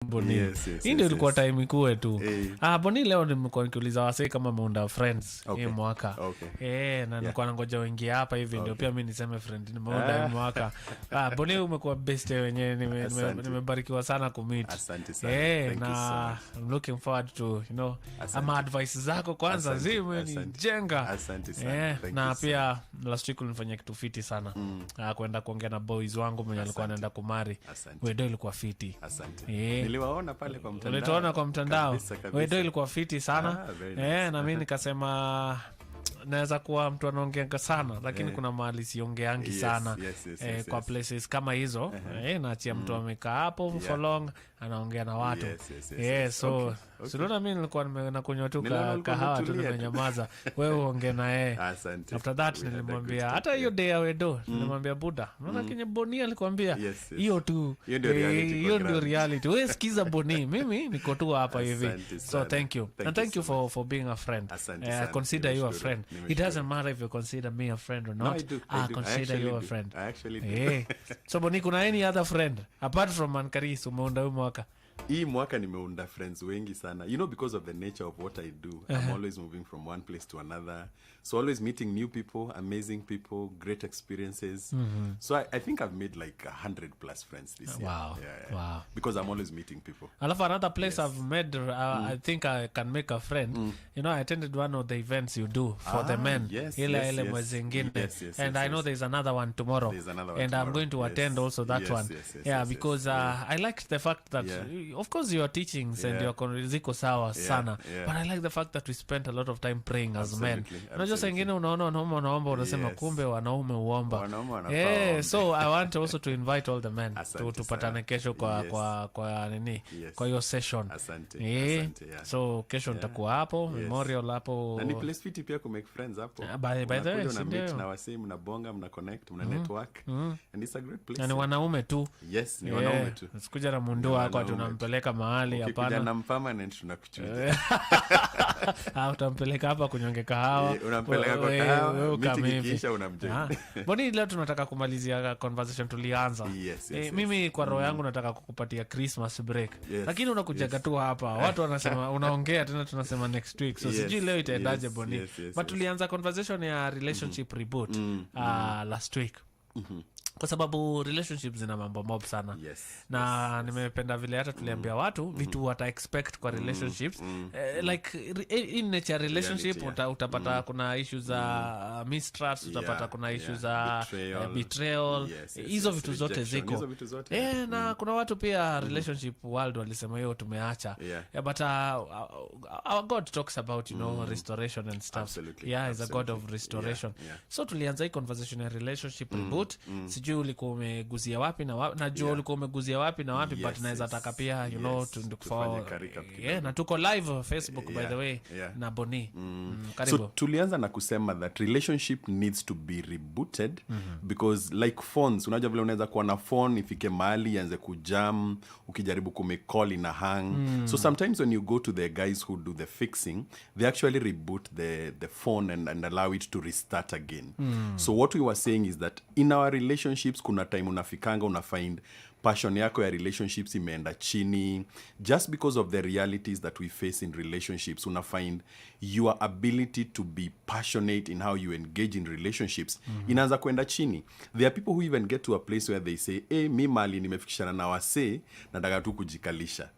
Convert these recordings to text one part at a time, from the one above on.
Boni. Hii ndio ilikuwa time ikuwe tu. Boni leo nimekuwa nikiuliza wasee kama Maunda friends hii mwaka. Na nilikuwa nangoja wengi hapa hivi ndio pia mimi niseme friend ni Maunda hii mwaka. Boni umekuwa best wenyewe nimebarikiwa sana kumeet. Asante sana. Na I'm looking forward to ama advice zako kwanza zimenijenga. Asante sana. Na pia last week ulinifanyia kitu fiti sana. Kwenda kuongea na boys wangu mwenye alikuwa anaenda kumari. Wedo ilikuwa fiti. Asante. Niliwaona pale kwa mtandao. Tulitoona kwa mtandao. Wedo ilikuwa fiti sana. Na mimi nikasema naweza kuwa mtu anaongeanga sana lakini kuna mahali siongeangi sana. Kwa places kama hizo naachia mtu amekaa hapo for long anaongea na watu. So sio mimi nilikuwa nakunywa tu kahawa tu nimenyamaza. Wewe uongee na yeye. After that nilimwambia hata hiyo day ya Wedo nilimwambia Buda unaona kenye Boni alikwambia hiyo tu hiyo ndio reality. Wewe sikiza Boni mimi niko tu hapa hivi. So thank you and thank you for being a friend. I consider you a friend. It doesn't matter if you consider me a friend or not. I consider you a friend. I actually do. So Boni kuna any other friend apart from Mankaris umeunda huu mwaka? Hii mwaka nimeunda friends wengi sana. Because of the nature of what I do, I'm always moving from one place to another. So always meeting new people, amazing people, great experiences. So I think I've made like 100 plus friends this year. Wow. Because I'm always meeting people. I love another place I've made, I think I can make a friend. I attended one of the events you do for the men. Ile mwezi ingine. And I know there's another one tomorrow. And I'm going to attend also that one. Because I like the fact that, of course, your teachings and your ziko sawa sana. But I like the fact that we spent a lot of time praying as men. Unajua sengine unaomba unasema kumbe wanaume uomba. So I want also to invite all the men tupatane kesho kwa nini kwa hiyo session. So kesho nitakuwa hapo memorial hapo. Na ni place fit pia ku make friends hapo. By the way meet na wasee mnabonga mna connect mna network and it's a great place. Ni wanaume tu. Yes, ni wanaume tu. Sikuja na mundua kwa tunampeleka mahali hapana. Ukija na permanent tunakuchuja. Utampeleka hapa kunyonge kahawa. Unampeleka kwa kahawa, meeting kisha unamjenga. Boni leo tunataka kumalizia conversation tulianza. Mimi kwa roho yangu nataka kukupatia Christmas break. Lakini unakujaga tu hapa. Watu wanasema unaongea tena tunasema next week. So sijui leo itaendaje Boni. But tulianza conversation ya relationship reboot last week. Kwa sababu relationships zina mambo mob sana. Na nimependa vile hata tuliambia watu vitu wata expect kwa relationships. Like in nature relationship utapata kuna issues za mistrust, utapata kuna issues za betrayal. Hizo vitu zote ziko. Na kuna watu pia relationship world walisema hiyo tumeacha. But our God talks about restoration and stuff. He's a God of restoration. So tulianza hii conversation ya relationship reboot. Sijui ulikuwa umeguzia wapi na wapi, najua ulikuwa umeguzia wapi na wapi, but naweza taka pia na tuko live Facebook by the way na Boni. So tulianza na kusema that relationship needs to be rebooted because like phones, unajua vile unaweza kuwa na phone ifike mahali ianze kujam ukijaribu kumecall ina hang. So sometimes when you go to the guys who do the fixing, they actually reboot the phone and allow it to restart again. So what we were saying is that in our relationships kuna time unafikanga unafind passion yako ya relationships imeenda chini just because of the realities that we face in relationships. Unafind your ability to be passionate in how you engage in relationships inaanza kwenda chini. There are people who even get to a place where they say mi mali nimefikishana na wasee nataka tu kujikalisha.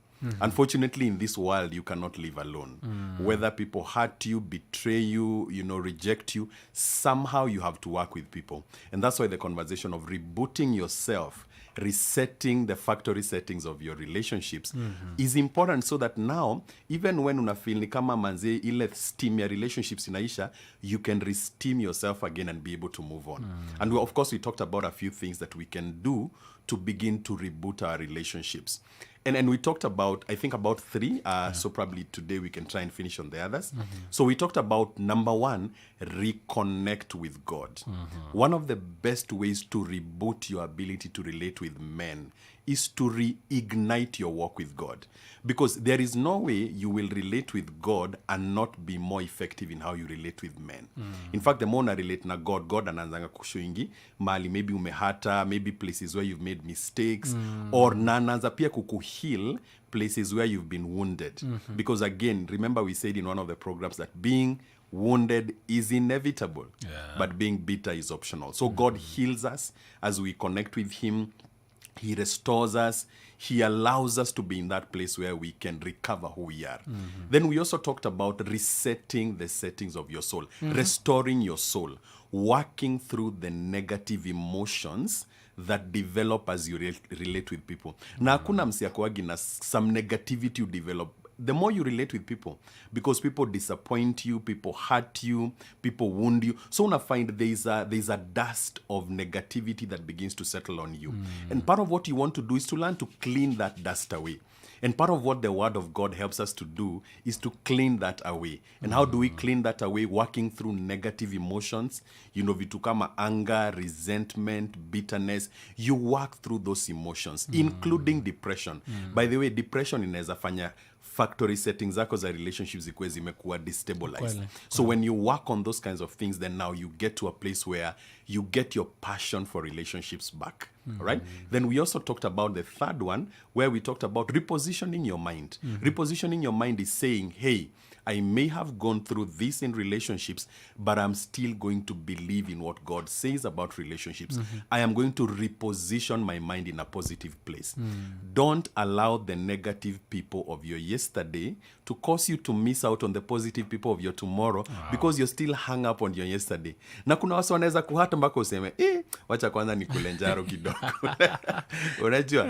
Unfortunately, in this world, you cannot live alone. Whether people hurt you, betray you, reject you, somehow you have to work with people. And that's why the conversation of rebooting yourself, resetting the factory settings of your relationships is important, so that now, even when unafeel ni kama manze ile steam ya relationships inaisha, you can re-steam yourself again and be able to move on. And of course, we talked about a few things that we can do to begin to reboot our relationships. And we talked about, I think about 3. So probably today we can try and finish on the others. So we talked about, number 1, reconnect with God. One of the best ways to reboot your ability to relate with men is to reignite your walk with God. Because there is no way you will relate with God and not be more effective in how you relate with men. In fact, the more I relate na God, God anaanzanga kushuingi mali maybe umehata, maybe places where you've made mistakes, or na anaanza pia kukuheal places where you've been wounded. Because again, remember we said in one of the programs that being wounded is inevitable, but being bitter is optional. So God heals us as we connect with him. He restores us. He allows us to be in that place where we can recover who we are. Then we also talked about resetting the settings of your soul, restoring your soul, working through the negative emotions that develop as you relate with people. Na hakuna msiakuagi na some negativity you develop. The more you relate with people, because people disappoint you, people hurt you, people wound you. So una find there's a dust of negativity that begins to settle on you. And part of what you want to do is to learn to clean that dust away. And part of what the Word of God helps us to do is to clean that away. And how do we clean that away? Working through negative emotions. You know, vitu kama anger, resentment, bitterness. You work through those emotions, including depression. By the way, depression inaweza fanya factory settings zako za relationships zikuwe zimekuwa destabilized. So when you work on those kinds of things, then now you get to a place where you get your passion for relationships back. Right? Then we also talked about the third one, where we talked about repositioning your mind. Repositioning your mind is saying, hey, I may have gone through this in relationships, but I'm still going to believe in what God says about relationships. I am going to reposition my mind in a positive place. Don't allow the negative people of your yesterday to cause you to miss out on the positive people of your tomorrow, because you're still hung up on your yesterday. Na kuna watu wanaweza kuhata mpaka useme, wacha kwanza nikule njaro kidogo. Unajua?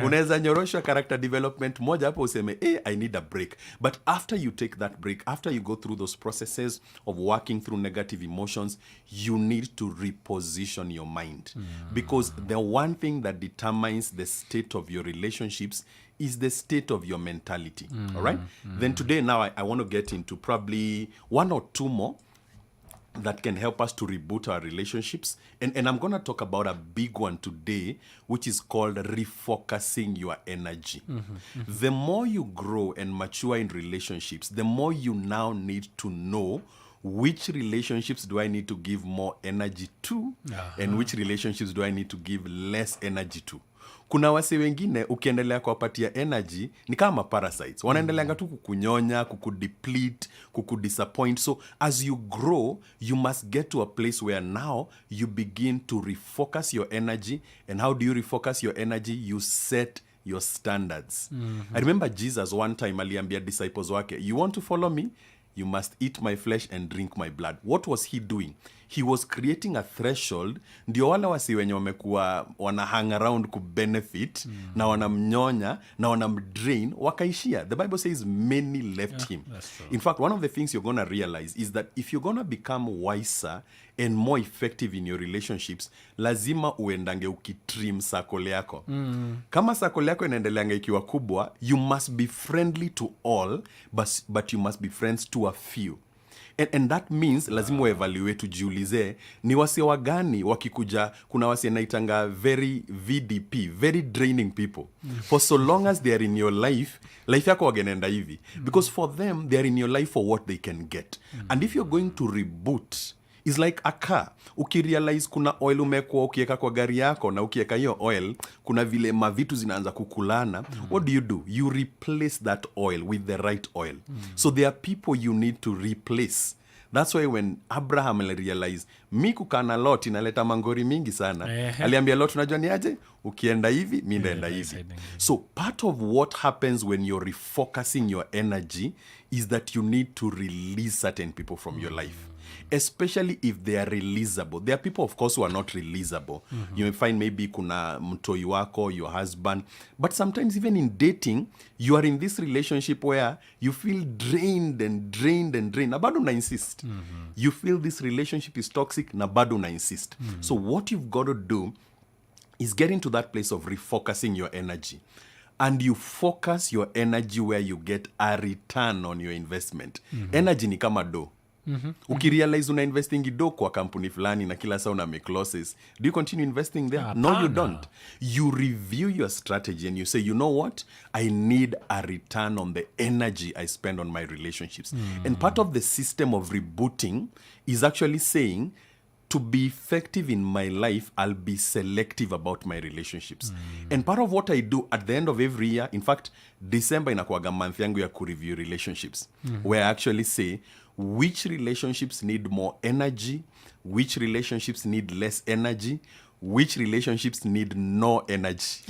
Unaweza nyorosha character development moja hapo useme, I need a break. But after you take that break, after you go through those processes of working through negative emotions, you need to reposition your mind. Because the one thing that determines the state of your relationships is the state of your mentality. All right? Then today, now I want to get into probably one or two more that can help us to reboot our relationships. And I'm going to talk about a big one today, which is called refocusing your energy. The more you grow and mature in relationships, the more you now need to know which relationships do I need to give more energy to, and which relationships do I need to give less energy to. Kuna wase wengine ukiendelea kuwapatia energy ni kama parasites. Wanaendeleanga tu kukunyonya, kukudeplete, kukudisappoint. So as you grow, you must get to a place where now you begin to refocus your energy. And how do you refocus your energy? You set your standards. I remember Jesus one time aliambia disciples wake, you want to follow me? You must eat my flesh and drink my blood. What was he doing? He was creating a threshold. Ndio wale wasi wenye wamekuwa wana hang around ku benefit na wanamnyonya na wanamdrain wakaishia. The Bible says many left him. In fact, one of the things you're going to realize is that if you're going to become wiser and more effective in your relationships, lazima uendange ukitrim circle yako. Kama circle yako inaendeleanga ikiwa kubwa, you must be friendly to all, but you must be friends to a few. And that means lazima uevaluate, ujiulize ni wase wagani wakikuja. Kuna wase naitanga very VDP, very draining people. For so long as they are in your life yako wagenenda hivi. Because for them, they are in your life for what they can get. And if you're going to reboot, it's like a car. Ukirealize kuna oil umekuwa ukieka kwa gari yako, na ukieka hiyo oil kuna vile mavitu zinaanza kukulana. What do? You replace that oil with the right oil. So there are people you need to replace. That's why when Abraham realized, mi kukana Lot inaleta mangori mingi sana. Aliambia Lot, unajua ni aje? Ukienda hivi, mi ndaenda hivi. So part of what happens when you're refocusing your energy is that you need to release certain people from your life. Especially if they are releasable. There are people, of course, who are not releasable. You may find maybe kuna mtoi wako, your husband. But sometimes even in dating, you are in this relationship where you feel drained. Na bado una insist. You feel this relationship is toxic, na bado una insist. So what you've got to do is get into that place of refocusing your energy. And you focus your energy where you get a return on your investment. Energy ni kama do. Ukirealize una investing do kwa kampuni fulani na kila saa una make losses, do you continue investing there? No, you don't. You review your strategy and you say, you know what? I need a return on the energy I spend on my relationships. And part of the system of rebooting is actually saying, to be effective in my life, I'll be selective about my relationships. And part of what I do at the end of every year, in fact, December inakuwaga month yangu ya kureview relationships, where I actually say which relationships need more energy, which relationships need less energy, which relationships need no energy.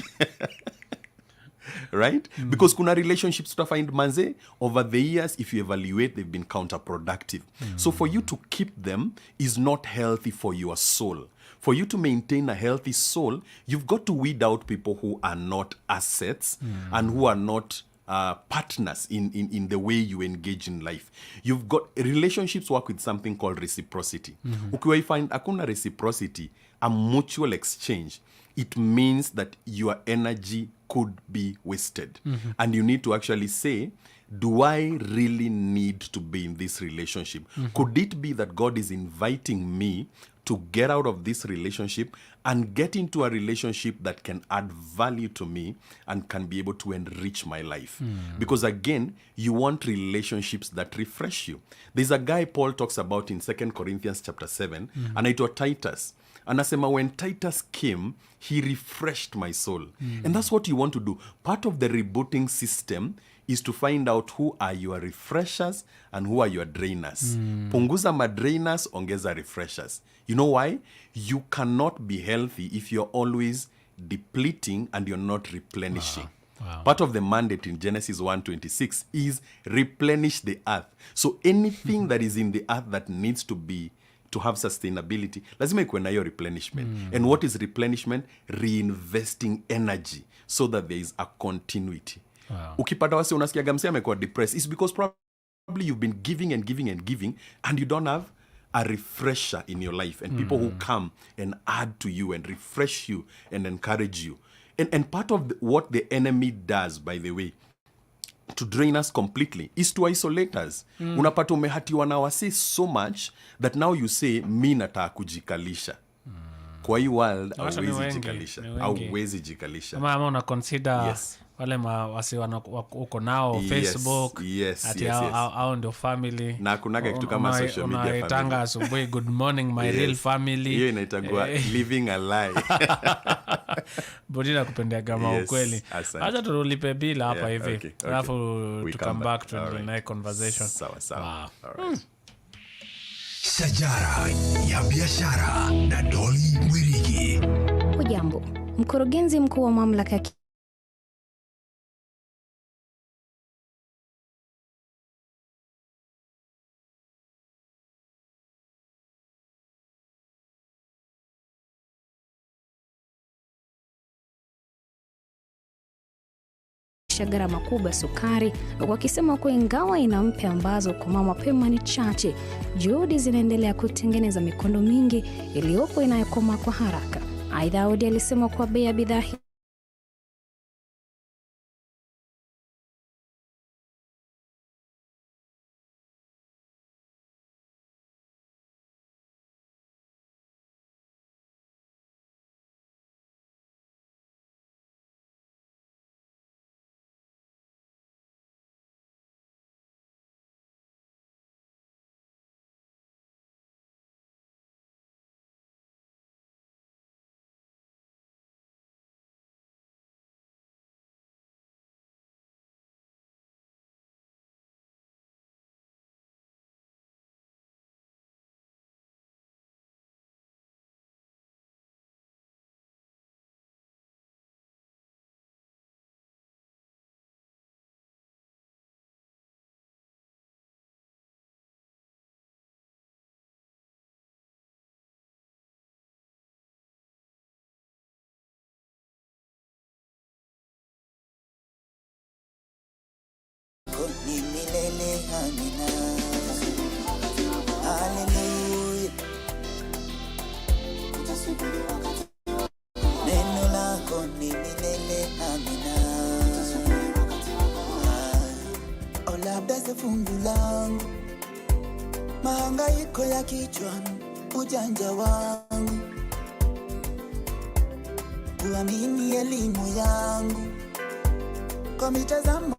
Right? Because kuna relationships to find manze, over the years, if you evaluate, they've been counterproductive. So for you to keep them is not healthy for your soul. For you to maintain a healthy soul, you've got to weed out people who are not assets and who are not partners in the way you engage in life. You've got relationships work with something called reciprocity. Ukiwa find akuna reciprocity, a mutual exchange, it means that your energy could be wasted. And you need to actually say, do I really need to be in this relationship? Could it be that God is inviting me to get out of this relationship and get into a relationship that can add value to me and can be able to enrich my life? Because again, you want relationships that refresh you. There's a guy Paul talks about in 2 Corinthians chapter 7, anaitwa Titus. Anasema, when Titus came, he refreshed my soul. And that's what you want to do. Part of the rebooting system is to find out who are your refreshers and who are your drainers. Punguza madrainers, ongeza refreshers. You know why? You cannot be healthy if you're always depleting and you're not replenishing. Wow. Part of the mandate in Genesis 1:26 is replenish the earth. So anything that is in the earth that needs to have sustainability, lazima ikuwe na hiyo replenishment. And what is replenishment? Reinvesting energy so that there is a continuity. Wow. Ukipata wasi unasikia gamsi amekuwa depressed, it's because probably you've been giving and giving and giving and you don't have a refresher in your life and people who come and add to you and refresh you and encourage you. And part of what the enemy does, by the way, to drain us completely is to isolate us. Unapata umehatiwa na wasi so much that now you say, mi nataka kujikalisha. Kwa hii world, hauwezi jikalisha. Ama una consider wale wasi uko nao Facebook, ati hao ndio family. Na kunaga kitu kama social media family. Unaitanga asubuhi, good morning my real family. Hiyo inaitagua living a lie. Bodina kupendea gama ukweli. Acha tulipe bila hapa hivi. Okay. Alafu to come back to the next conversation. Sawa. Wow. Alright. Shajara ya biashara na Dolly Mwirigi. Hujambo, mkurugenzi mkuu wa mamlaka ya gharama kubwa sukari, wakisema kuwa ingawa ina mpe ambazo kwa mapema ni chache, juhudi zinaendelea kutengeneza mikondo mingi iliyopo inayokoma kwa haraka. Aidha, Audi alisema kuwa bei ya bidhaa hii ni milele, amina. Haleluya. Neno lako ni milele, amina. O labda za fungu langu, mahangaiko ya kichwani, ujanja wangu, kuamini elimu yangu, kwa mitazamo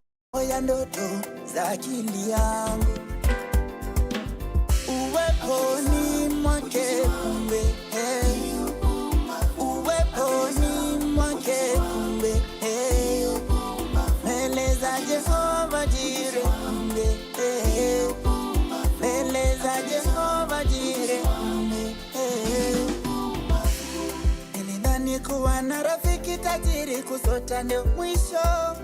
ya ndoto za akili yangu, uweponi mwa mwake kumbe uweponi mwake kumbe mbele za Jehova Jire kumbe mbele za Jehova Jire kumbe nilidhani kuwa na rafiki tajiri kusota ndio mwisho,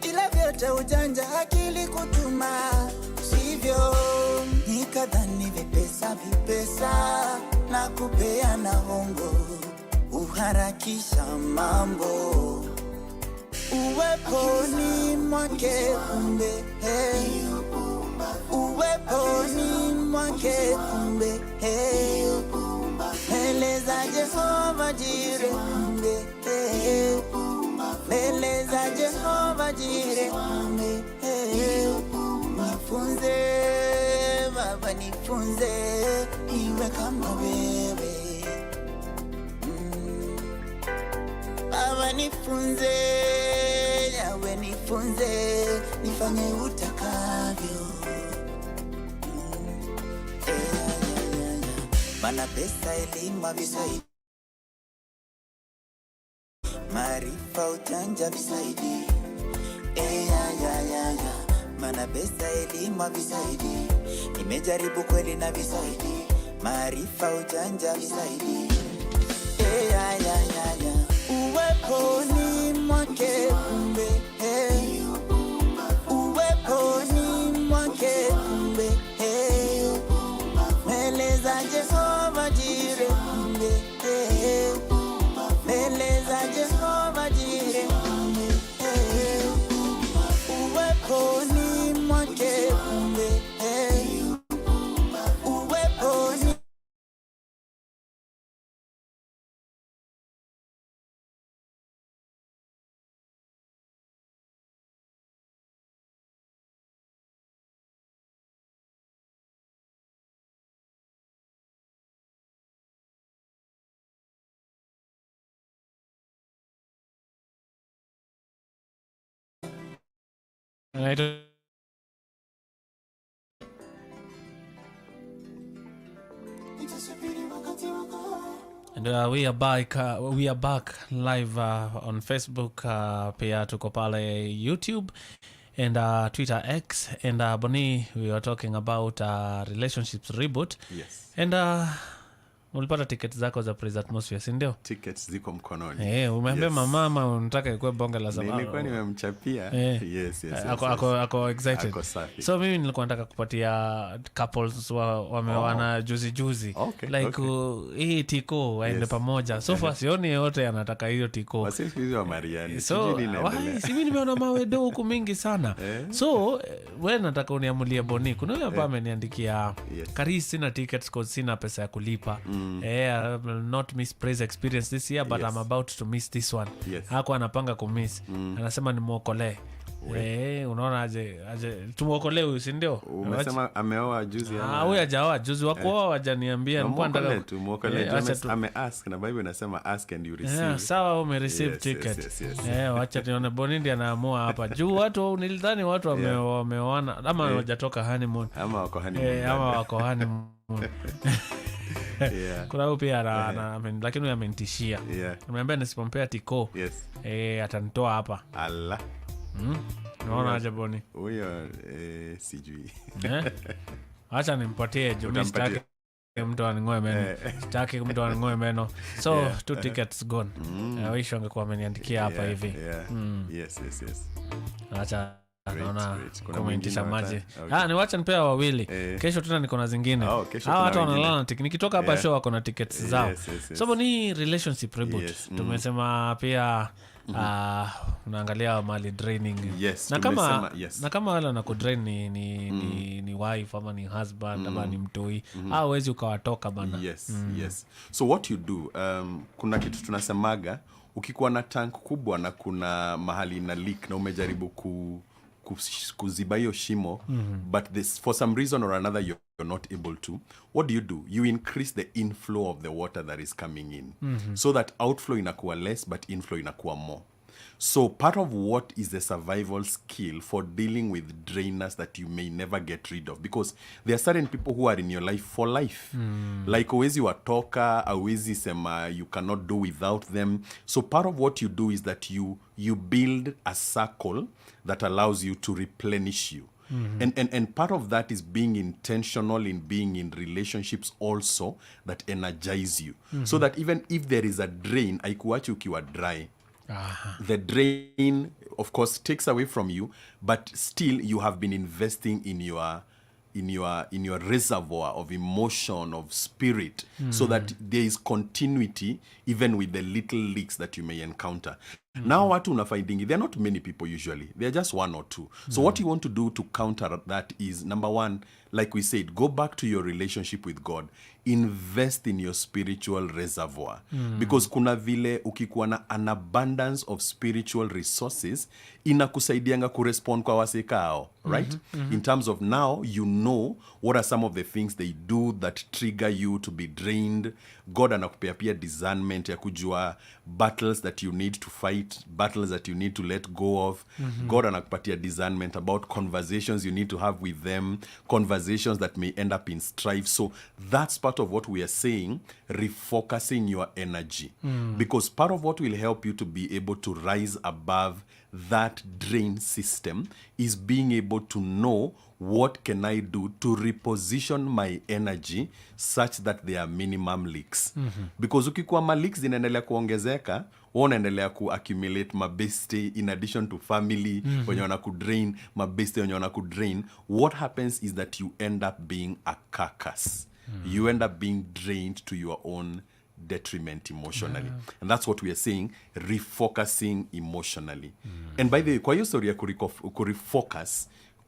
ila vyote ujanja akili kutuma sivyo. Nikadhani vipesa na kupeana hongo uharakisha mambo, uweponi mwake kumbe uweponi mwake kumbe mbele za Jehova Jire kumbe mbele za Jehova Jire kumbe nifunze Baba nifunze iwe kama wewe Baba nifunze Yawe nifunze nifanye utakavyo Mana pesa elimu visaidi maarifa ujanja visaidi Mana pesa elimu visaidi nimejaribu kweli na visaidi maarifa ujanja visaidi uweponi mwake kumbe uweponi mwake kumbe mbele za Jehova Jire kumbe mbele za Jehova Jire kumbe uweponi mwake kumbe uweponi And we are back live on Facebook, pia tuko pale YouTube and Twitter X, and Boni, we are talking about relationships reboot. Yes. And ulipata tickets zako za Praise Atmosphere, si ndio? Tickets ziko mkononi. Umeambia mama unataka ikuwe bonge la sababu. Nilikuwa nimemchapia. Yes. Ako excited. Ako safi. So mimi nilikuwa nataka kupatia couples wamewana juzi. Okay, hii tiko waende pamoja. So far sioni yote anataka hiyo tiko. Wasifizwa wa Mariani. So mimi nimeona mawedo huku mingi sana. So wewe nataka uniamulie Boni. Kuna yule hapa ameniandikia Kari sina tickets cause sina pesa ya kulipa. I will not miss Praise experience this year, but I'm about to miss this one. Hako anapanga kumiss. Anasema nimuokolee. Unaona aje tumuokolee huyu, si ndio? Umesema ameoa juzi ama? Huyu hajaoa juzi, wako wajaniambia mpanda tumuokolee. Ameask na Bible inasema ask and you receive. Sawa, umereceive ticket. Wacha nione Boni ndiye anaamua hapa. Juu watu nilidhani watu wameoana ama hawajatoka honeymoon. Ama wako honeymoon. Kuna huyu pia lakini amenitishia. Nimeambia nisipompea tiko atanitoa hapa. Allah. Naona aje Boni huyo sijui. Acha nimpatie juu sitaki mtu aning'oe meno. Sitaki mtu aning'oe meno. So 2 tickets gone. Wish angekuwa ameniandikia hapa hivi. Yes. Acha naona kumentisha maji. Niwacha nipea wawili. Kesho tena niko na zingine. Watu wanalala na tiketi. Nikitoka hapa show wako na tickets zao. So ni relationship reboot. Tumesema pia unaangalia mali draining. Na kama wale wanakudrain ni wife ama ni husband ama ni mtoi, hawezi ukawatoka bana. Yes. So what you do, kuna kitu tunasemaga, ukikuwa na tank kubwa na kuna mahali na leak na umejaribu kuziba hiyo shimo, but for some reason or another you're not able to, what do? You increase the inflow of the water that is coming in, so that outflow inakuwa less but inflow inakuwa more. So part of what is the survival skill for dealing with drainers that you may never get rid of, because there are certain people who are in your life for life. Like huwezi watoka, huwezi sema you cannot do without them. So part of what you do is that you build a circle that allows you to replenish you. And part of that is being intentional in being in relationships also that energize you. So that even if there is a drain, haikuachi ukiwa dry. The drain, of course, takes away from you, but still you have been investing in your reservoir of emotion, of spirit, so that there is continuity even with the little leaks that you may encounter. Now watu unafindingi, there are not many people usually. There are just one or two. So what you want to do to counter that is, number one, like we said, go back to your relationship with God. Invest in your spiritual reservoir. Because kuna vile ukikuwa na an abundance of spiritual resources, inakusaidianga kurespond kwa wasekao, right? In terms of now, you know what are some of the things they do that trigger you to be drained. God anakupea pia discernment ya kujua battles that you need to fight, battles that you need to let go of. God anakupatia discernment about conversations you need to have with them, conversations that may end up in strife. So that's part of what we are saying, refocusing your energy. Because part of what will help you to be able to rise above that drain system is being able to know, what can I do to reposition my energy such that there are minimum leaks? Because ukikuwa ma leaks zinaendelea kuongezeka, unaendelea accumulate mabeste in addition to family wenye wanakudrain, mabeste wenye wanakudrain. What happens is that you end up being a carcass. You end up being drained to your own detriment emotionally. And that's what we are saying, refocusing emotionally. And by the way, kwa hiyo story ya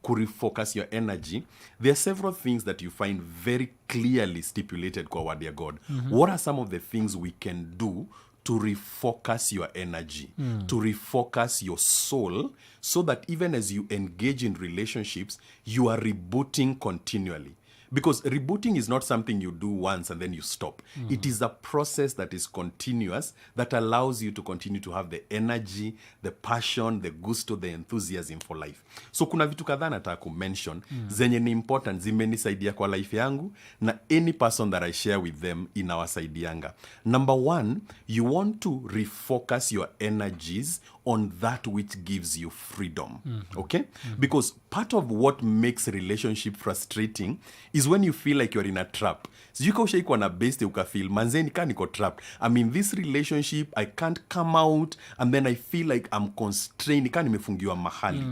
kurefocus your energy, there are several things that you find very clearly stipulated kwa word ya God. What are some of the things we can do to refocus your energy, to refocus your soul, so that even as you engage in relationships, you are rebooting continually? Because rebooting is not something you do once and then you stop. It is a process that is continuous, that allows you to continue to have the energy, the passion, the gusto, the enthusiasm for life. So kuna vitu kadhaa nataka kumention zenye ni important, zimenisaidia kwa life yangu, na any person that I share with them inawasaidianga. Number one, you want to refocus your energies on that which gives you freedom. Okay? Because part of what makes relationship frustrating is when you feel like you're in a trap. Sijui ka ushaikuwa na beste ukafeel, manze nika niko trapped. I'm in this relationship, I can't come out, and then I feel like I'm constrained, nika nimefungiwa mahali.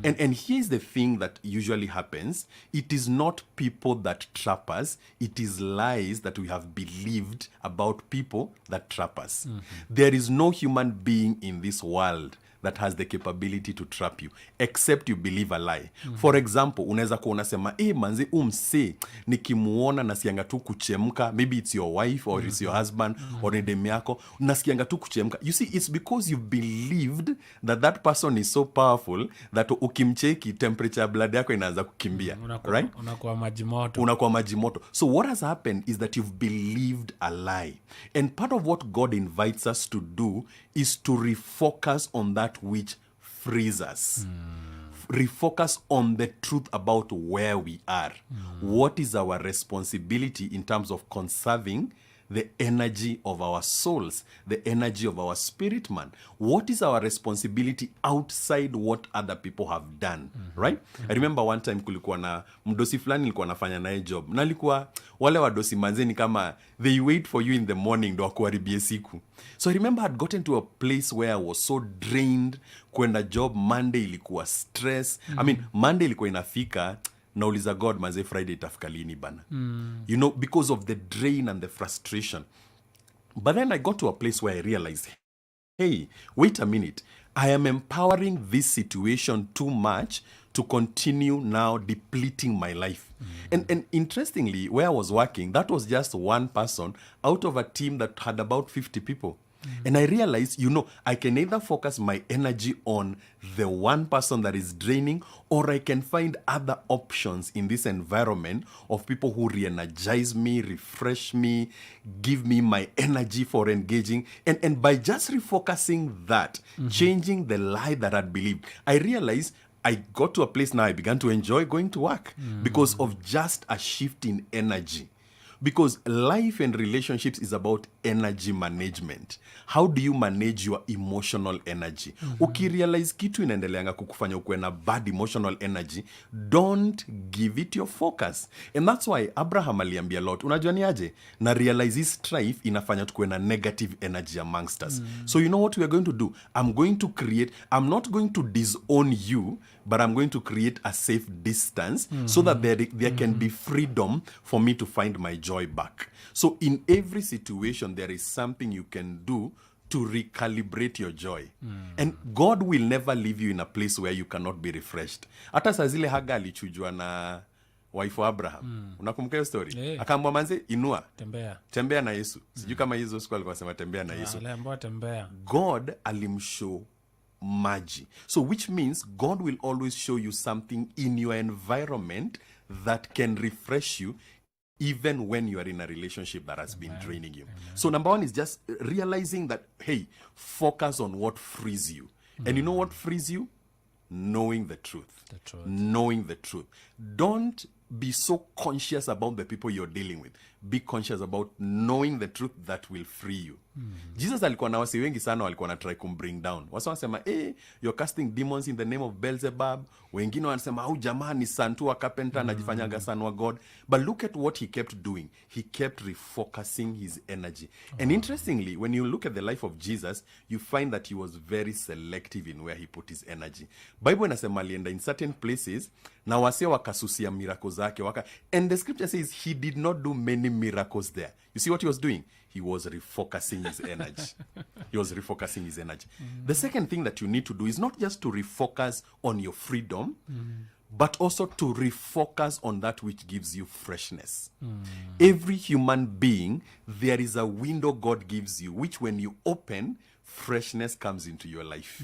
And here's the thing that usually happens. It is not people that trap us, it is lies that we have believed about people that trap us. There is no human being in this world that has the capability to trap you, except you believe a lie. For example, unaweza kuwa unasema, manze umse, nikimuona nasikianga tu kuchemka, maybe it's your wife or it's your husband or ni demu yako, nasikianga tu kuchemka. You see, it's because you believed that that person is so powerful that ukimcheki temperature blood yako inaanza kukimbia, right? Unakuwa maji moto. Unakuwa maji moto. So what has happened is that you've believed a lie. And part of what God invites us to do is to refocus on that which frees us. Refocus on the truth about where we are. What is our responsibility in terms of conserving the energy of our souls, the energy of our spirit man? What is our responsibility outside what other people have done, right? I remember one time kulikuwa na mdosi fulani nilikuwa nafanya naye job. Na alikuwa wale wadosi manzeni kama they wait for you in the morning ndo wakuharibie siku. So I remember I'd gotten to a place where I was so drained. Kwenda job Monday ilikuwa stress. I mean, Monday ilikuwa inafika, nauliza God, manze Friday itafika lini bana? You know, because of the drain and the frustration. But then I got to a place where I realized, hey, wait a minute. I am empowering this situation too much to continue now depleting my life. And interestingly, where I was working, that was just one person out of a team that had about 50 people. And I realized, I can either focus my energy on the one person that is draining, or I can find other options in this environment of people who re-energize me, refresh me, give me my energy for engaging. And by just refocusing that, changing the lie that I'd believed, I realized I got to a place now I began to enjoy going to work because of just a shift in energy. Because life and relationships is about energy management. How do you manage your emotional energy? Ukirealize kitu inaendeleanga kukufanya ukuwe na bad emotional energy, don't give it your focus. And that's why Abraham aliambia Lot, unajua ni aje? Na realize this strife inafanya tukuwe na negative energy amongst us. So you know what we are going to do? I'm not going to disown you, but I'm going to create a safe distance so that there can be freedom for me to find my joy back. So in every situation, there is something you can do to recalibrate your joy. And God will never leave you in a place where you cannot be refreshed. Hata saa zile Haga alichujwa na wife wa Abraham. Unakumbuka hiyo story? Yeah. Akaambia manze, inua. Tembea na Yesu. Sijui kama hizo siku alikuwa anasema tembea na Yesu. God alimshow maji. So which means God will always show you something in your environment that can refresh you even when you are in a relationship that has been draining you. So number one is just realizing that, hey, focus on what frees you. And you know what frees you? Knowing the truth. Knowing the truth. Don't be so conscious about the people you're dealing with. Be conscious about knowing the truth that will free you. Jesus alikuwa na wasi wengi sana walikuwa na try bring down. Wasa wanasema, you're casting demons in the name of Beelzebub. Wengine wanasema, jamaa ni santu wa carpenter anajifanyaga son wa God. But look at what he kept doing. He kept refocusing his energy. And interestingly, when you look at the life of Jesus, you find that he was very selective in where he put his energy. Bible inasema alienda in certain places na wase wakasusia miracles zake. And the scripture says he did not do many miracles there. You see what he was doing? He was refocusing his energy. The second thing that you need to do is not just to refocus on your freedom, but also to refocus on that which gives you freshness. Every human being, there is a window God gives you, which when you open, freshness comes into your life.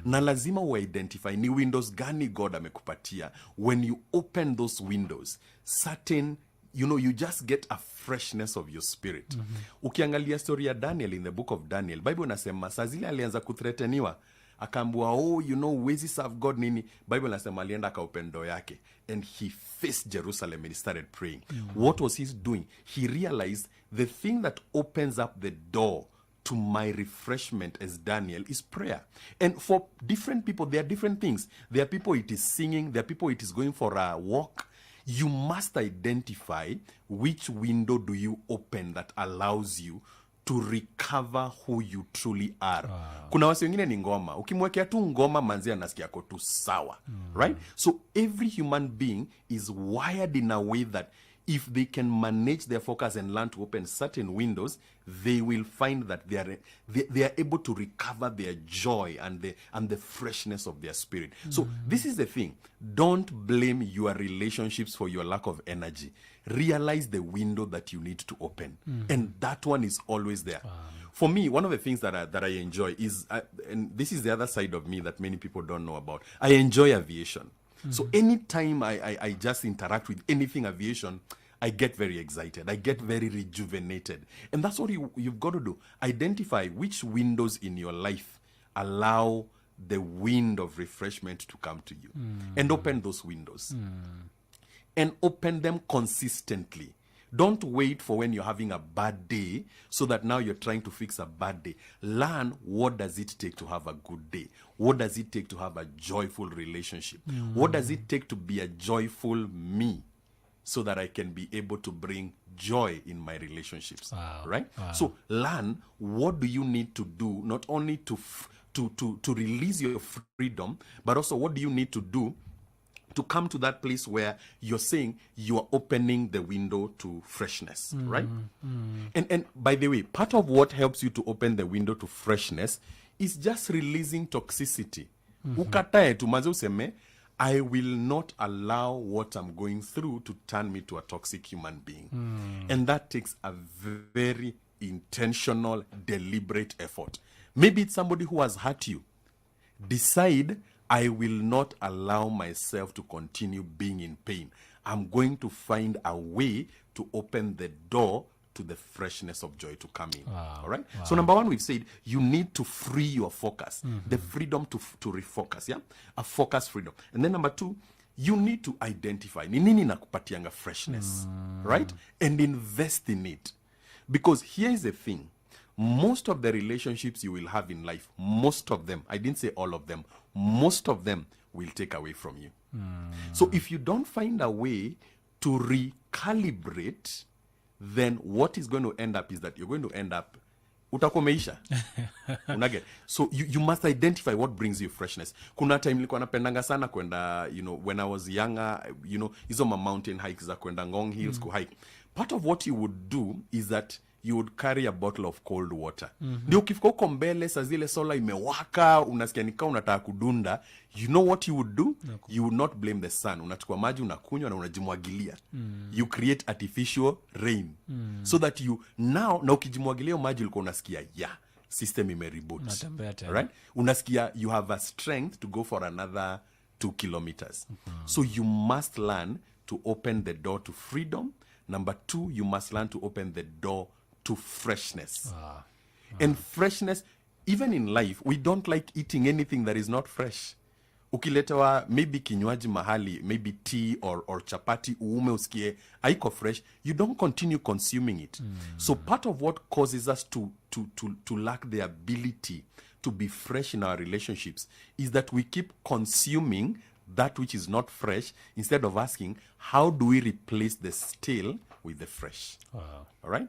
Na lazima identify ni windows gani God amekupatia. When you open those windows, certain, you just get a freshness of your spirit. Ukiangalia story ya Daniel in the book of Daniel, Bible nasema saa zile alianza kuthreateniwa, akaambiwa huwezi serve God nini. Bible nasema alienda akaopen door yake and he faced Jerusalem and he started praying. What was he doing? He realized the thing that opens up the door to my refreshment as Daniel is prayer. And for different people, there are different things. There are people it is singing, there are people it is going for a walk. You must identify which window do you open that allows you to recover who you truly are. Kuna wasi wengine ni ngoma. Ukimwekea tu ngoma manzi anasikia yako tu sawa. Right? So every human being is wired in a way that if they can manage their focus and learn to open certain windows, they will find that they are able to recover their joy and the freshness of their spirit. So this is the thing. Don't blame your relationships for your lack of energy. Realize the window that you need to open. And that one is always there. For me, one of the things that I enjoy is, and this is the other side of me that many people don't know about, I enjoy aviation. So anytime I just interact with anything aviation, I get very excited. I get very rejuvenated. And that's what you've got to do. Identify which windows in your life allow the wind of refreshment to come to you. And open those windows. And open them consistently. Don't wait for when you're having a bad day so that now you're trying to fix a bad day. Learn what does it take to have a good day. What does it take to have a joyful relationship? What does it take to be a joyful me so that I can be able to bring joy in my relationships? Right? So learn what do you need to do, not only to release your freedom, but also what do you need to do to come to that place where you're saying you are opening the window to freshness, right? And by the way, part of what helps you to open the window to freshness is just releasing toxicity. Ukatae tu maze useme, I will not allow what I'm going through to turn me to a toxic human being. And that takes a very intentional, deliberate effort. Maybe it's somebody who has hurt you. Decide, I will not allow myself to continue being in pain. I'm going to find a way to open the door to the freshness of joy to come in. Wow. All right? Wow. So number one, we've said you need to free your focus. The freedom to refocus, yeah? A focus freedom. And then number two, you need to identify ni nini nakupatianga freshness, right? And invest in it. Because here is the thing. Most of the relationships you will have in life, most of them, I didn't say all of them, most of them will take away from you. So if you don't find a way to recalibrate, then what is going to end up is that you're going to end up utakomeisha. Unaget? So you must identify what brings you freshness. Kuna time nilikuwa napendanga sana kwenda, when I was younger, hizo mountain hikes za kwenda Ngong Hills kuhike. Part of what you would do is that you would carry a bottle of cold water. Ndio ukifika huko mbele saa zile sola imewaka, unasikia nikaa unataka kudunda, you know what you would do? You would not blame the sun. Unachukua maji unakunywa na unajimwagilia. You create artificial rain. So that you now, na ukijimwagilia maji ulikuwa unasikia, system ime-reboot. Right? Unasikia you have a strength to go for another 2 kilometers. So you must learn to open the door to freedom. Number two, you must learn to open the door to freshness. And freshness, even in life, we don't like eating anything that is not fresh. Ukiletewa maybe kinywaji mahali, maybe tea or chapati, uume usikie, haiko fresh, you don't continue consuming it. So part of what causes us to lack the ability to be fresh in our relationships is that we keep consuming that which is not fresh instead of asking, how do we replace the stale with the fresh? All right?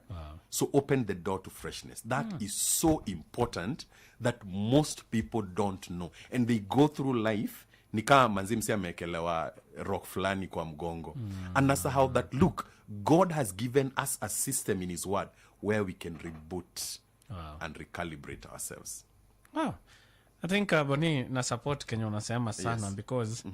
So open the door to freshness. That is so important that most people don't know. And they go through life, ni kama manzi mse amekelewa rock fulani kwa mgongo. And that's how that, look, God has given us a system in his word where we can reboot and recalibrate ourselves. I think Boni na support Kenya unasema sana because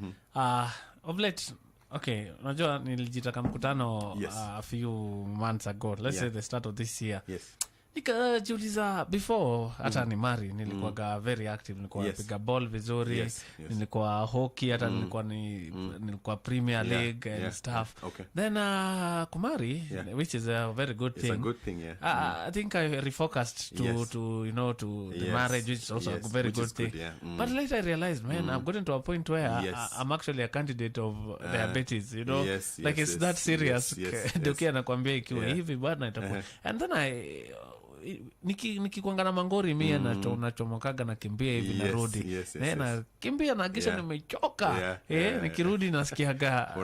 of late, okay, unajua nilijitaka mkutano a few months ago, let's say the start of this year. Nikajiuliza before hata ni mari nilikuwa very active, nilikuwa napiga ball vizuri, nilikuwa hockey, hata nilikuwa Premier League and stuff. Then kumari, which is a very good thing. It's a good thing, I think I refocused to the marriage, which is also a very good thing. But later I realized, man, I've gotten to a point where I'm actually a candidate of diabetes, like it's that serious. Dokia nakwambia ikiwa hivi bwana itakuwa. And then nikikuanga na mangori mia nachomokaga na kimbia hivi narudi na kimbia na kisha nimechoka nikirudi nasikiaga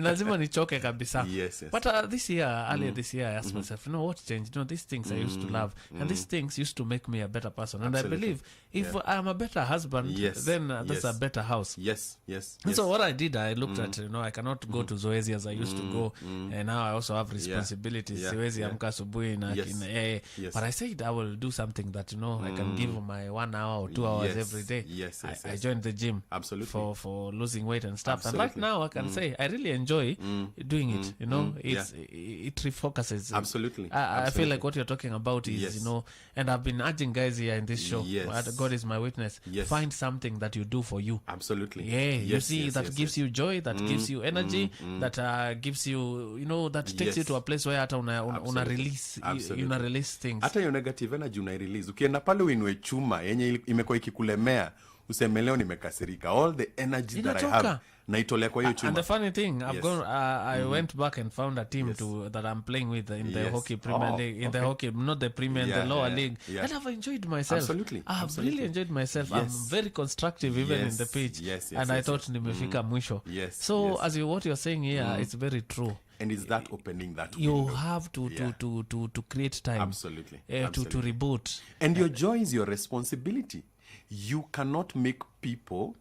lazima nichoke kabisa. But this year, earlier this year, I asked myself, what changed? These things I used to love and these things used to make me a better person. And I believe if I'm a better husband, then that's a better house. So what I did, I looked at, I cannot go to Zoezi as I used to go, and now I also have responsibilities. Siwezi amka asubuhi na but I said I will do something that I can give my 1 hour or 2 hours every day. I joined the gym for losing weight and stuff. And right now I can say I really enjoy doing it. It refocuses. I feel like what you're talking about is and I've been urging guys here in this show. God is my witness. Find something that you do for you. You see that gives you joy, that gives you energy, that gives you that takes you to a place where hata una release release things. Hata your negative energy una release. Ukienda pale uinue chuma yenye imekuwa ikikulemea, useme leo nimekasirika. All the energy that I have naitolea kwa hiyo chuma. And the funny thing, I went back and found a team that I'm playing with in the hockey Premier League, in the hockey, not the Premier, the lower league. And I've enjoyed myself. I've really enjoyed myself. I'm very constructive even in the pitch. And I thought nimefika mwisho. So as what you're saying here, it's very true. And it's that opening that you window. have to create time. To reboot. And your joy is your responsibility. You cannot make people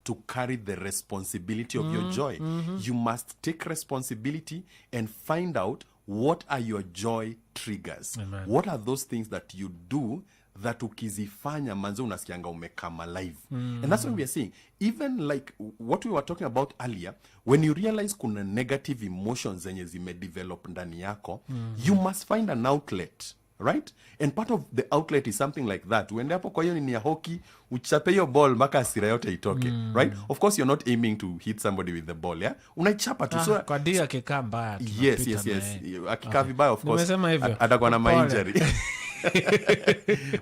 to carry the responsibility of your joy. You must take responsibility and find out what are your joy triggers. What are those things that you do that ukizifanya manze unasikianga umekama alive. And that's what we are saying. Even like what we were talking about earlier, when you realize kuna negative emotions zenye zimedevelop ndani yako, you must find an outlet, right? And part of the outlet is something like that. Uende hapo kwa hiyo nini ya hockey, uchape hiyo ball mpaka hasira yote itoke, right? Of course you're not aiming to hit somebody with the ball, yeah? Unaichapa tu. So kwa dia akikaa mbaya. Yes. Akikaa vibaya, of course. Nimesema hivyo. Atakuwa na injury.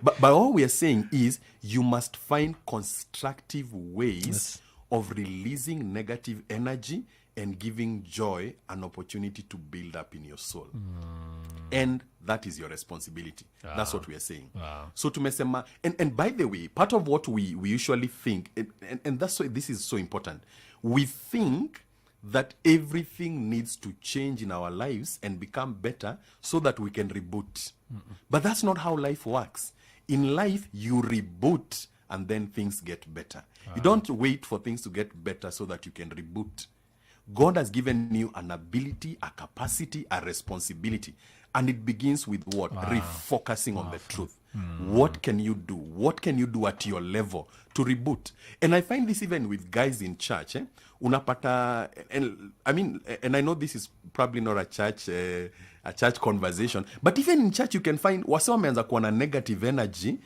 but all we are saying is you must find constructive ways of releasing negative energy and giving joy an opportunity to build up in your soul. And that is your responsibility. That's what we are saying. So tumesema, and by the way, part of what we usually think, and that's why this is so important, we think that everything needs to change in our lives and become better so that we can reboot. But that's not how life works. In life, you reboot and then things get better. You don't wait for things to get better so that you can reboot. God has given you an ability, a capacity, a responsibility. And it begins with what? Refocusing on the truth. What can you do? What can you do at your level to reboot? And I find this even with guys in church. Unapata, and I mean, and I know this is probably not a church conversation, but even in church you can find wase wameanza kuwa na negative energy,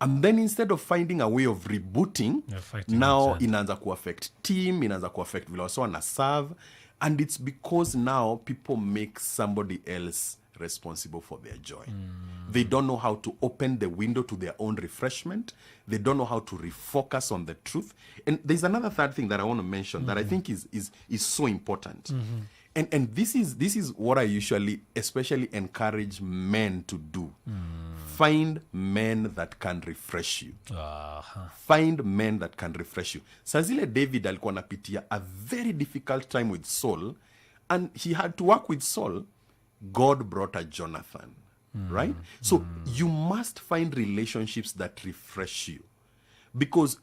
and then instead of finding a way of rebooting, now inaanza ku affect team, inaanza ku affect vile wase wana serve, and it's because now people make somebody else responsible for their joy. They don't know how to open the window to their own refreshment. They don't know how to refocus on the truth. And there's another third thing that I want to mention that I think is so important. And this is what I usually especially encourage men to do. Find men that can refresh you. Find men that can refresh you. Sazile David alikuwa anapitia a very difficult time with Saul, and he had to work with Saul. God brought a Jonathan, right? So you must find relationships that refresh you, because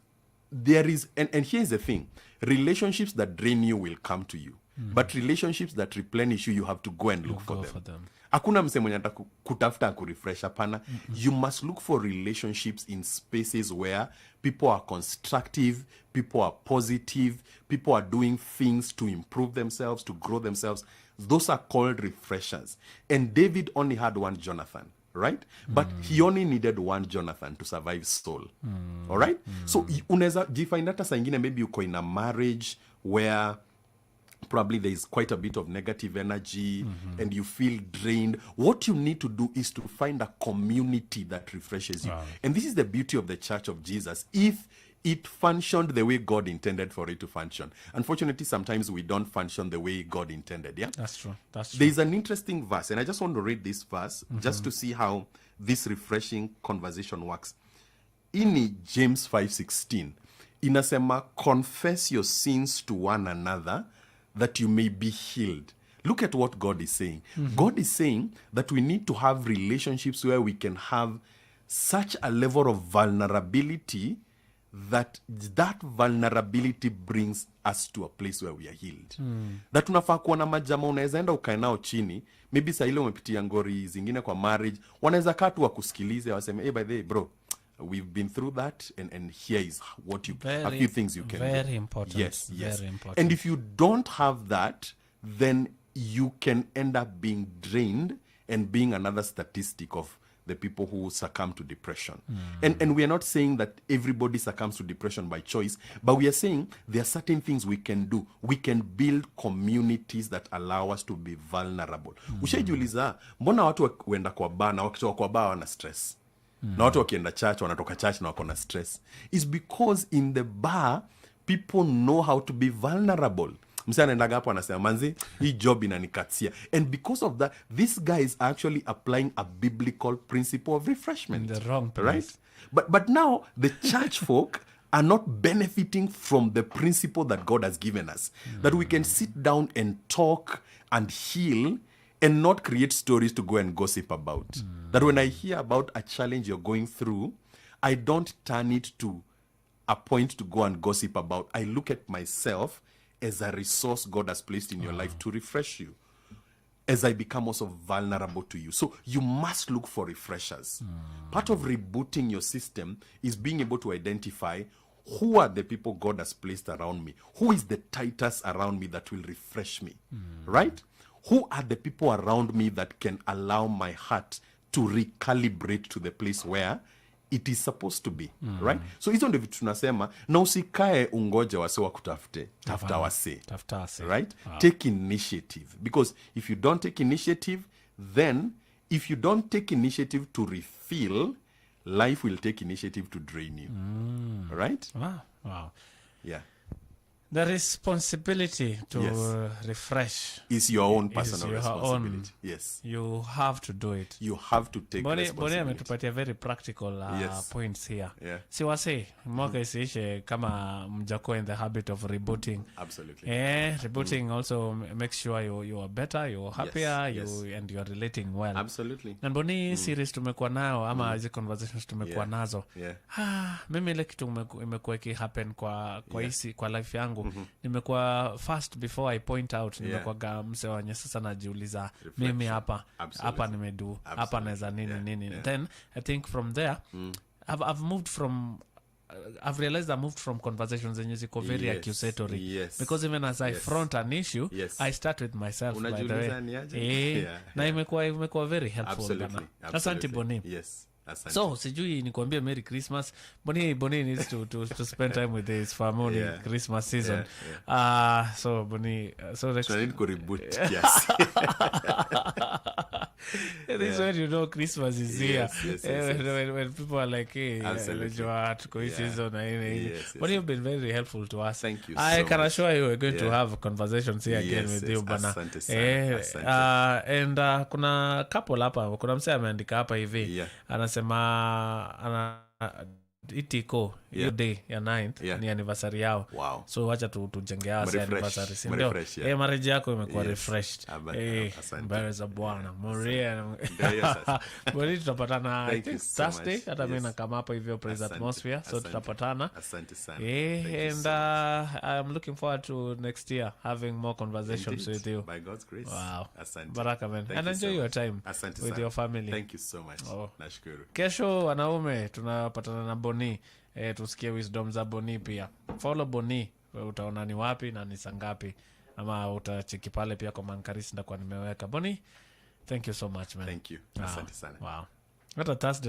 there is, and here's the thing, relationships that drain you will come to you, but relationships that replenish you, you have to go and look for them. Hakuna mse mwenye kutafuta kurefresh, hapana. You must look for relationships in spaces where people are constructive, people are positive, people are doing things to improve themselves, to grow themselves. Those are called refreshers. And David only had one Jonathan, right? But he only needed one Jonathan to survive Saul. All right? So unaweza jifind hata saa ingine maybe uko in a marriage where probably there is quite a bit of negative energy and you feel drained. What you need to do is to find a community that refreshes you. And this is the beauty of the Church of Jesus. If it functioned the way God intended for it to function. Unfortunately, sometimes we don't function the way God intended, yeah? That's true. There's an interesting verse, and I just want to read this verse just to see how this refreshing conversation works. In James 5:16, inasema, confess your sins to one another that you may be healed. Look at what God is saying. God is saying that we need to have relationships where we can have such a level of vulnerability that vulnerability brings us to a place where we are healed. That unafaa kuwa na majama unaweza enda ukae nao chini, maybe saa ile umepitia ngori zingine kwa marriage, wanaweza kaa tu wakusikilize waseme, hey, by the way, bro, we've been through that, and here is what you a few things you can very do. Important. Yes. Very important. And if you don't have that, then you can end up being drained and being another statistic of the people who succumb to depression. And we are not saying that everybody succumbs to depression by choice, but we are saying there are certain things we can do. We can build communities that allow us to be vulnerable. Ushaijiuliza, mbona watu huenda kwa bar na wakitoka kwa bar wana stress? Na watu wakienda church wanatoka church na wako na stress. It's because in the bar, people know how to be vulnerable. Msa anaendaga hapo anasema, manzi, hii job inanikatia. And because of that, this guy is actually applying a biblical principle of refreshment. In the wrong place. Right? But now, the church folk are not benefiting from the principle that God has given us. That we can sit down and talk and heal and not create stories to go and gossip about. That when I hear about a challenge you're going through, I don't turn it to a point to go and gossip about. I look at myself as a resource God has placed in your life to refresh you. as I become also vulnerable to you. So you must look for refreshers. Part of rebooting your system is being able to identify who are the people God has placed around me. Who is the Titus around me that will refresh me, right? Who are the people around me that can allow my heart to recalibrate to the place where it is supposed to be, right? So hizo ndio vitu tunasema, na usikae ungoje wase wakutafute, tafuta wase, right? Take initiative, because if you don't take initiative, then if you don't take initiative to refill, life will take initiative to drain you, right? Wow. Yeah. The responsibility to refresh is your own personal responsibility. Yes. You have to do it. You have to take responsibility. Boni ametupatia very practical points here. Yeah. Si wase, mwaka isiishe kama mjako in the habit of rebooting. Absolutely. Rebooting also makes sure you are better, you're happier, and you're relating well. Absolutely. And Boni series tumekuwa nayo, ama hizi conversations tumekuwa nazo. Mimi ile kitu imekuwa happen kwa life yangu. Nimekuwa first before I point out, nimekuwa mse wenye sasa najiuliza mimi hapa nimedu hapa naweza nini. Then I think from there I've moved from I've realized I moved from conversations zenye ziko very accusatory, because even as I front an issue, I start with myself, by the way. Na imekuwa very helpful. Asante Boni. So sijui nikuambia Merry Christmas. Boni needs to spend time with his family Christmas season. So Boni, so next I need to reboot. Yes. This is when you know Christmas is here. When people are like, hey, season. But you've been very helpful to us. Thank you. I can assure you we're going to have conversations here again with you, bana. And kuna couple hapa, kuna msee ameandika hapa hivi. Anasema itiko hiyo day ya 9th ni anniversary yao. So wacha tujenge hasa anniversary, si ndio? Marriage yako imekuwa refreshed. Mbele za Bwana Maria. Bali tutapatana Thursday, hata mimi na kama hapa hivyo praise atmosphere, so tutapatana. Asante sana. And I'm looking forward to next year having more conversations with you. By God's grace. Wow. Asante. Baraka, man. And enjoy your time with your family. Thank you so much. Nashukuru. Kesho wanaume tunapatana na Boni, tusikie wisdom za Boni pia. Follow Boni, utaona ni wapi na ni sangapi, ama utacheki pale pia kwa Mankarisi ndakuwa nimeweka. Boni, thank you so much, man. Thank you. Asante sana. Wow. What a Thursday.